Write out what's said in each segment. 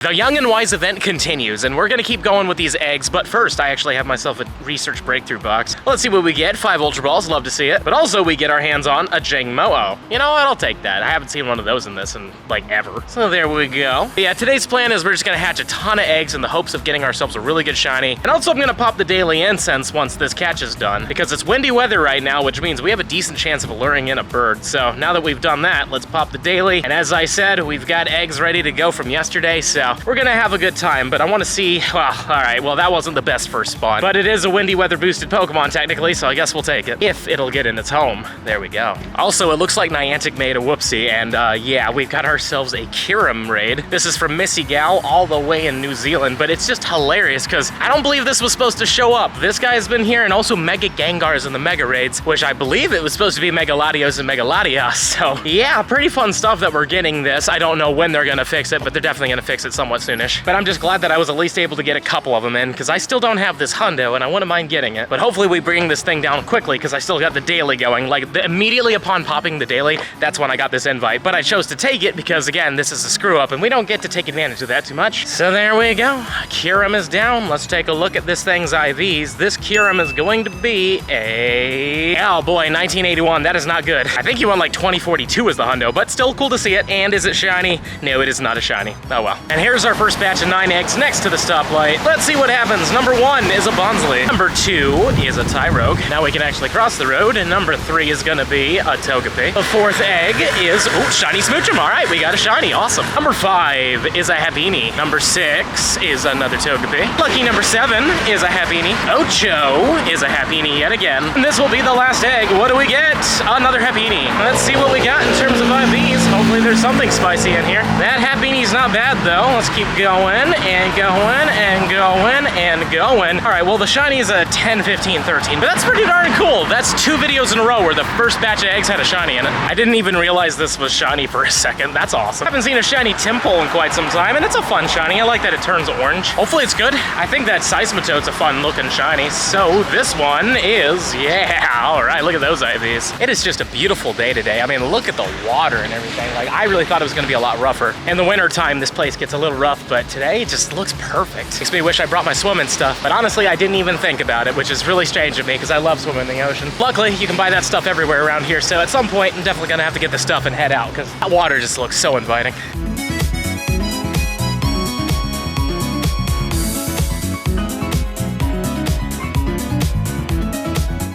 The Young and Wise event continues, and we're gonna keep going with these eggs, but first I actually have myself a research breakthrough box. Let's see what we get. 5 Ultra Balls, love to see it. But also we get our hands on a Jangmo-O. You know what, I'll take that. I haven't seen one of those in this in, like, ever. So there we go. But yeah, today's plan is we're just gonna hatch a ton of eggs in the hopes of getting ourselves a really good shiny. And also I'm gonna pop the daily incense once this catch is done, because it's windy weather right now, which means we have a decent chance of luring in a bird. So now that we've done that, let's pop the daily. And as I said, we've got eggs ready to go from yesterday, so we're gonna have a good time, but I want to see, well, all right, well, that wasn't the best first spawn, but it is a windy weather boosted Pokemon technically, so I guess we'll take it, if it'll get in its home. There we go. Also, it looks like Niantic made a whoopsie, and yeah, we've got ourselves a Kyurem raid. This is from Missy Gal all the way in New Zealand, but it's just hilarious, because I don't believe this was supposed to show up. This guy's been here, and also Mega Gengars in the Mega Raids, which I believe it was supposed to be Mega Latios and Mega Latias, so yeah, pretty fun stuff that we're getting this. I don't know when they're gonna fix it, but they're definitely gonna fix it somewhat soonish. But I'm just glad that I was at least able to get a couple of them in, because I still don't have this hundo, and I wouldn't mind getting it. But hopefully we bring this thing down quickly, because I still got the daily going. Like, immediately upon popping the daily, that's when I got this invite. But I chose to take it because, again, this is a screw-up, and we don't get to take advantage of that too much. So there we go. Kyurem is down. Let's take a look at this thing's IVs. This Kyurem is going to be a... oh boy, 1981. That is not good. I think he won like 2042 as the hundo, but still cool to see it. And is it shiny? No, it is not a shiny. Oh well. And here's our first batch of 9 eggs next to the stoplight. Let's see what happens. Number 1 is a Bonsley. Number 2 is a Tyrogue. Now we can actually cross the road. And number 3 is gonna be a Togepi. The 4th egg is, oh, shiny Smoochum. All right, we got a shiny, awesome. Number 5 is a Happiny. Number 6 is another Togepi. Lucky number 7 is a Happiny. Ocho is a Happiny yet again. And this will be the last egg. What do we get? Another Happiny. Let's see what we got in terms of IVs. Hopefully there's something spicy in here. That Happiny's not bad though. Let's keep going and going and going and going. All right, well, the shiny is a 10, 15, 13, but that's pretty darn cool. That's 2 videos in a row where the first batch of eggs had a shiny in it. I didn't even realize this was shiny for a second. That's awesome. I haven't seen a shiny Tympole in quite some time, and it's a fun shiny. I like that it turns orange. Hopefully it's good. I think that Seismitoad's a fun looking shiny. So this one is, yeah, all right, look at those IVs. It is just a beautiful day today. I mean, look at the water and everything. Like, I really thought it was gonna be a lot rougher. In the winter time, this place gets a little rough, but today it just looks perfect. Makes me wish I brought my swimming stuff, but honestly, I didn't even think about it, which is really strange of me because I love swimming in the ocean. Luckily, you can buy that stuff everywhere around here, so at some point, I'm definitely gonna have to get the stuff and head out because that water just looks so inviting.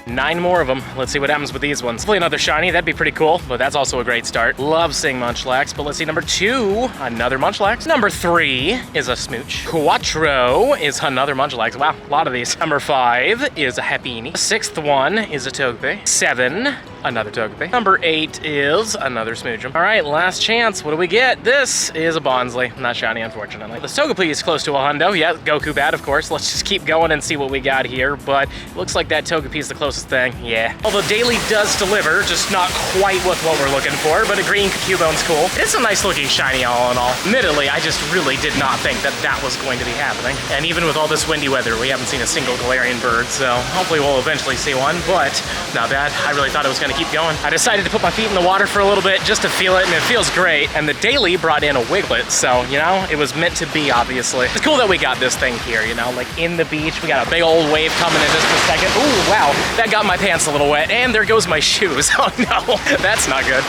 9 more of them. Let's see what happens with these ones. Hopefully another shiny, that'd be pretty cool, but that's also a great start. Love seeing Munchlax, but let's see, number 2, another Munchlax. Number 3 is a Smooch. 4 is another Munchlax. Wow, a lot of these. Number 5 is a Happiny. 6th one is a Togepi. 7, another Togepi. Number 8 is another Smoochum. All right, last chance. What do we get? This is a Bonsley. Not shiny, unfortunately. The Togepi is close to a hundo. Yeah, Goku bad, of course. Let's just keep going and see what we got here, but it looks like that Togepi is the closest thing. Yeah. Although daily does deliver, just not quite with what we're looking for, but a green Cubone's cool. It's a nice looking shiny all in all. Admittedly, I just really did not think that that was going to be happening. And even with all this windy weather, we haven't seen a single Galarian bird, so hopefully we'll eventually see one, but not bad. I really thought it was gonna keep going. I decided to put my feet in the water for a little bit just to feel it, and it feels great. And the daily brought in a Wiglet, so, you know, it was meant to be, obviously. It's cool that we got this thing here, you know, like in the beach. We got a big old wave coming in just a second. Ooh, wow, that got my pants a little wet, and there goes my shoes. Oh no, that's not good.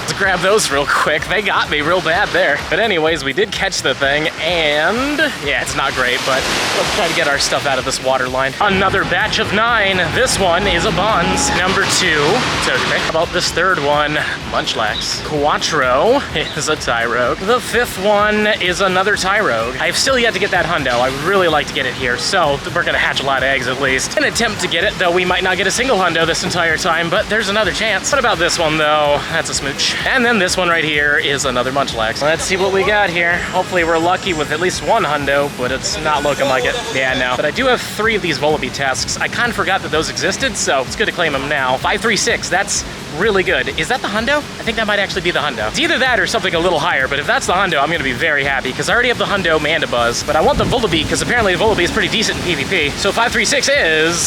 Let's grab those real quick. They got me real bad there. But anyways, we did catch the thing, and yeah, it's not great, but let's try to get our stuff out of this water line. Another batch of 9. This one is a Buns. Number 2, Togepi. How about this 3rd one? Munchlax. 4 is a Tyrogue. The 5th one is another Tyrogue. I've still yet to get that hundo. I would really like to get it here, so we're gonna hatch a lot of eggs at least. An attempt to get it, though we might not get a single hundo this entire time, but there's another chance. What about this one, though? That's a Smooch. And then this one right here is another Munchlax. Let's see what we got here. Hopefully we're lucky with at least one hundo, but it's not looking like it. Yeah, no. But I do have 3 of these Volibee tasks. I kind of forgot that those existed, so it's good to claim them now. 536, that's really good. Is that the hundo? I think that might actually be the hundo. It's either that or something a little higher, but if that's the hundo, I'm gonna be very happy because I already have the hundo Mandibuzz, but I want the Volibee because apparently the Volibee is pretty decent in PvP. So 536 is,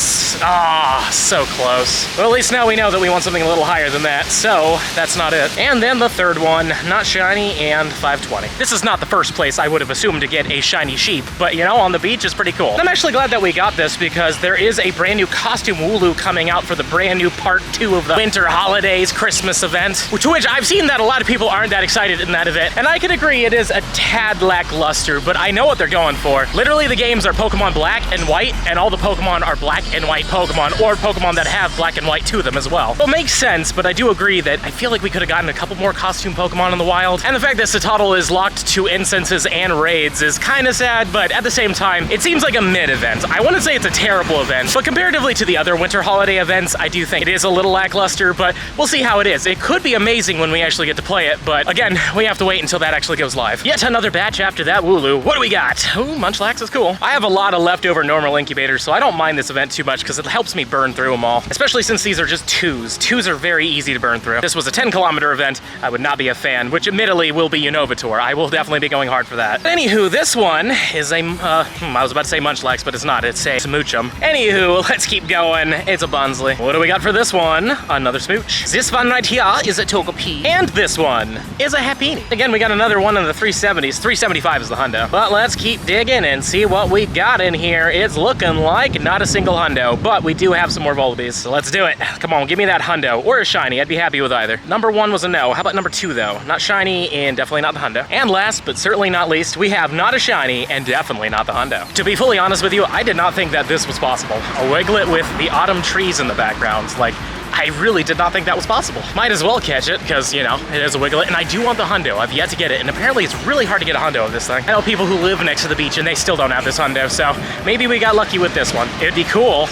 so close. Well, at least now we know that we want something a little higher than that, so that's not it. And then the third one, not shiny, and 520. This is not the first place I would have assumed to get a shiny sheep, but you know, on the beach is pretty cool. And I'm actually glad that we got this because there is a brand new costume Wooloo coming out for the brand new part 2 of the winter holidays Christmas event, to which I've seen that a lot of people aren't that excited in that event, and I can agree it is a tad lackluster, but I know what they're going for. Literally the games are Pokemon Black and White, and all the Pokemon are Black and White Pokemon, or Pokemon that have Black and White to them as well. Well, it makes sense, but I do agree that I feel like we could have gotten a couple more costume Pokemon in the wild, and the fact that Citadel is locked to incenses and raids is kind of sad, but at the same time, it seems like a mid-event. I wouldn't say it's a terrible event, but comparatively to the other winter holiday events, I do think it is a little lackluster, but we'll see how it is. It could be amazing when we actually get to play it, but again, we have to wait until that actually goes live. Yet another batch after that Wooloo. What do we got? Ooh, Munchlax is cool. I have a lot of leftover normal incubators, so I don't mind this event too much because it helps me burn through them all, especially since these are just 2s. 2s are very easy to burn through. This was a 10-kilometer event. I would not be a fan, which admittedly will be Unovator. I will definitely be going hard for that. Anywho, this one is a, I was about to say Munchlax, but it's not. It's a Smoochum. Anywho, let's keep going. It's a Bunsley. What do we got for this one? Another Smooch. This one right here is a Togepi. And this one is a Happiny. Again, we got another one in the 370s. 375 is the hundo. But let's keep digging and see what we got in here. It's looking like not a single hundo, but we do have some more Volibees. So let's do it. Come on, give me that hundo or a shiny. I'd be happy with either. Number 1 was a no. How about number 2 though? Not shiny and definitely not the hundo. And last, but certainly not least, we have not a shiny and definitely not the hundo. To be fully honest with you, I did not think that this was possible. A Wiglet with the autumn trees in the background. Like, I really did not think that was possible. Might as well catch it, because, you know, it is a Wiglet, and I do want the hundo. I've yet to get it, and apparently it's really hard to get a hundo of this thing. I know people who live next to the beach, and they still don't have this hundo, so maybe we got lucky with this one. It'd be cool.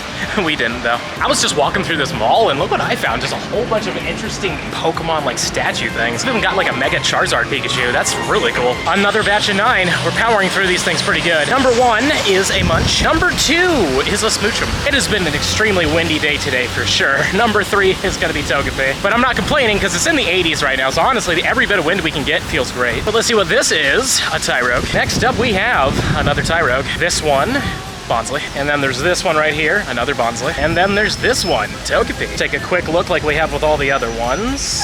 We didn't, though. I was just walking through this mall, and look what I found. Just a whole bunch of interesting Pokemon, like, statue things. We've even got, like, a Mega Charizard Pikachu. That's really cool. Another batch of 9. We're powering through these things pretty good. Number 1 is a Munch. Number 2 is a Smoochum. It has been an extremely windy day today, for sure. Number 3 is gonna be Togepi. But I'm not complaining because it's in the 80s right now, so honestly, every bit of wind we can get feels great. But let's see what this is. A Tyrogue. Next up, we have another Tyrogue. This one, Bonsley. And then there's this one right here, another Bonsley. And then there's this one, Togepi. Take a quick look like we have with all the other ones.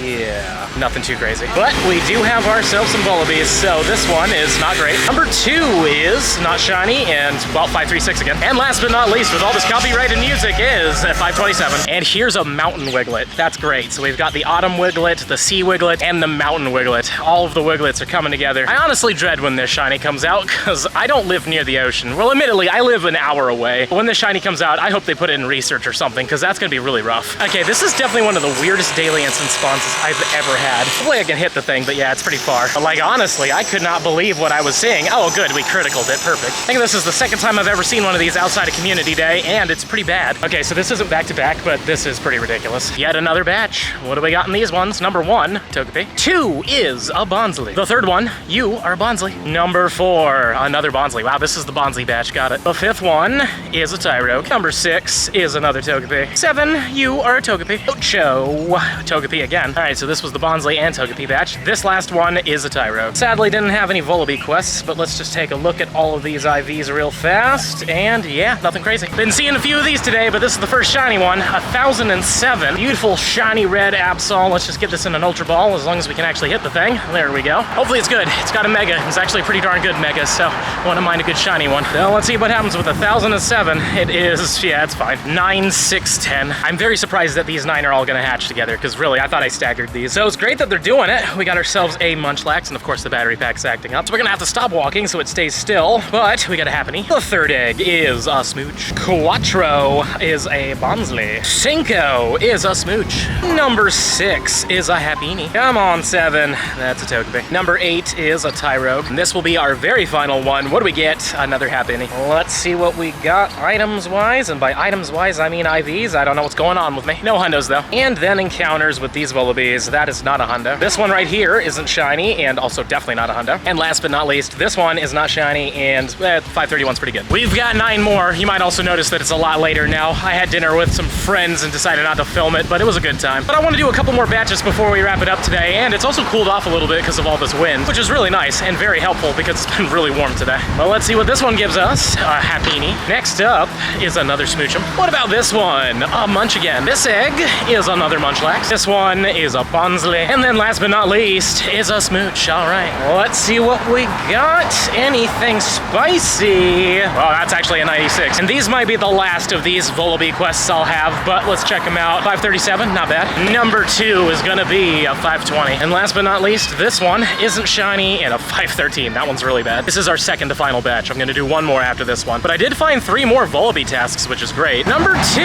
Yeah, nothing too crazy. But we do have ourselves some Volibees, so this one is not great. Number 2 is not shiny, and, well, 536 again. And last but not least, with all this copyrighted music, is 527. And here's a Mountain Wiglet. That's great. So we've got the Autumn Wiglet, the Sea Wiglet, and the Mountain Wiglet. All of the Wiglets are coming together. I honestly dread when this shiny comes out, because I don't live near the ocean. Well, admittedly, I live an hour away. But when this shiny comes out, I hope they put it in research or something, because that's gonna be really rough. Okay, this is definitely one of the weirdest daily instance spawns I've ever had. Hopefully I can hit the thing, but yeah, it's pretty far. But like, honestly, I could not believe what I was seeing. Oh, good, we criticaled it, perfect. I think this is the second time I've ever seen one of these outside of Community Day, and it's pretty bad. Okay, so this isn't back-to-back, but this is pretty ridiculous. Yet another batch. What do we got in these ones? Number 1, Togepi. 2 is a Bonsley. The third one, you are a Bonsley. Number 4, another Bonsley. Wow, this is the Bonsley batch, got it. The 5th one is a Tyrogue. Number 6 is another Togepi. 7, you are a Togepi. Ocho, Togepi again. All right, so this was the Bonsley and Togepi batch. This last one is a Tyrogue. Sadly, didn't have any Volibee quests, but let's just take a look at all of these IVs real fast, and yeah, nothing crazy. Been seeing a few of these today, but this is the first shiny one, 1007. Beautiful shiny red Absol. Let's just get this in an Ultra Ball, as long as we can actually hit the thing. There we go. Hopefully it's good. It's got a Mega. It's actually a pretty darn good Mega, so I wouldn't mind a good shiny one. So let's see what happens with 1007. It is, yeah, it's fine. 9, 6, 10. I'm very surprised that these 9 are all gonna hatch together, because really, I thought I staggered these. So it's great that they're doing it. We got ourselves a Munchlax, and of course the battery pack's acting up. So we're gonna have to stop walking so it stays still, but we got a Happiny. The third egg is a Smooch. Quattro is a Bonsley. Cinco is a Smooch. Number 6 is a Happiny. Come on, 7. That's a Togepi. Number 8 is a Tyrogue. And this will be our very final one. What do we get? Another Happiny. Let's see what we got items-wise, and by items-wise, I mean IVs. I don't know what's going on with me. No hundos, though. And then encounters with these Volibees. Vollabees. That is not a hundo. This one right here isn't shiny and also definitely not a hundo. And last but not least, this one is not shiny and 531's pretty good. We've got 9 more. You might also notice that it's a lot later now. I had dinner with some friends and decided not to film it, but it was a good time. But I want to do a couple more batches before we wrap it up today, and it's also cooled off a little bit because of all this wind, which is really nice and very helpful because it's been really warm today. Well, let's see what this one gives us. A Happiny. Next up is another Smoochum. What about this one? A Munch again. This egg is another Munchlax. This one is a Bonsley. And then last but not least is a Smooch. All right, well, let's see what we got. Anything spicy? Well, that's actually a 96. And these might be the last of these Vullaby quests I'll have, but let's check them out. 537, not bad. Number 2 is gonna be a 520. And last but not least, this one isn't shiny and a 513. That one's really bad. This is our second to final batch. I'm gonna do one more after this one. But I did find 3 more Vullaby tasks, which is great. Number 2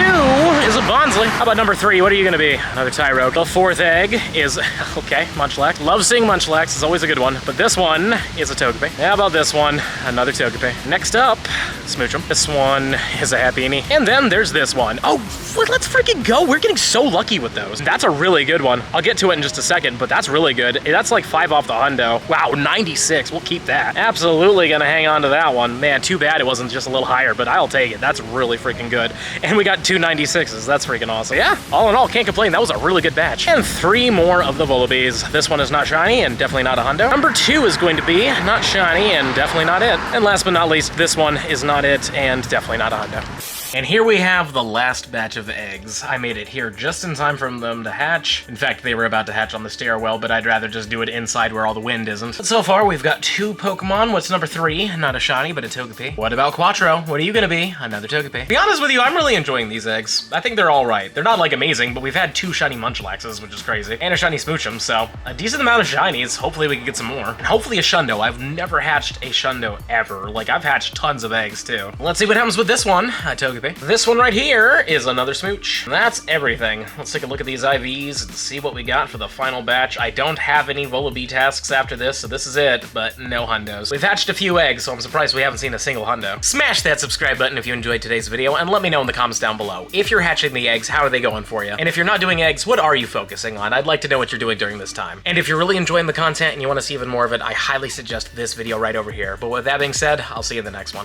is a Bonsley. How about number 3? What are you gonna be? Another Tyrogue. The 4th egg is, okay, Munchlax. Love seeing Munchlax, it's always a good one. But this one is a Togepi. How about this one? Another Togepi. Next up, Smoochum. This one is a Happiny. And then there's this one. Oh, let's freaking go. We're getting so lucky with those. That's a really good one. I'll get to it in just a second, but that's really good. That's like 5 off the hundo. Wow, 96. We'll keep that. Absolutely gonna hang on to that one. Man, too bad it wasn't just a little higher, but I'll take it. That's really freaking good. And we got 2 96s. That's freaking awesome. Yeah, all in all, can't complain. That was a really good batch. And 3 more of the Vullabies. This one is not shiny and definitely not a hundo. Number 2 is going to be not shiny and definitely not it. And last but not least, this one is not it and definitely not a hundo. And here we have the last batch of eggs. I made it here just in time for them to hatch. In fact, they were about to hatch on the stairwell, but I'd rather just do it inside where all the wind isn't. But so far, we've got 2 Pokemon. What's number 3? Not a shiny, but a Togepi. What about Quattro? What are you gonna be? Another Togepi. To be honest with you, I'm really enjoying these eggs. I think they're all right. They're not like amazing, but we've had 2 shiny Munchlaxes, which is crazy, and a shiny Smoochum, so a decent amount of shinies. Hopefully we can get some more. And hopefully a Shundo. I've never hatched a Shundo ever. Like, I've hatched tons of eggs too. Let's see what happens with this one. A Togepi. This one right here is another Smooch. That's everything. Let's take a look at these IVs and see what we got for the final batch. I don't have any Vullaby tasks after this, so this is it, but no hundos. We've hatched a few eggs, so I'm surprised we haven't seen a single hundo. Smash that subscribe button if you enjoyed today's video, and let me know in the comments down below. If you're hatching the eggs, how are they going for you? And if you're not doing eggs, what are you focusing on? I'd like to know what you're doing during this time. And if you're really enjoying the content and you want to see even more of it, I highly suggest this video right over here. But with that being said, I'll see you in the next one.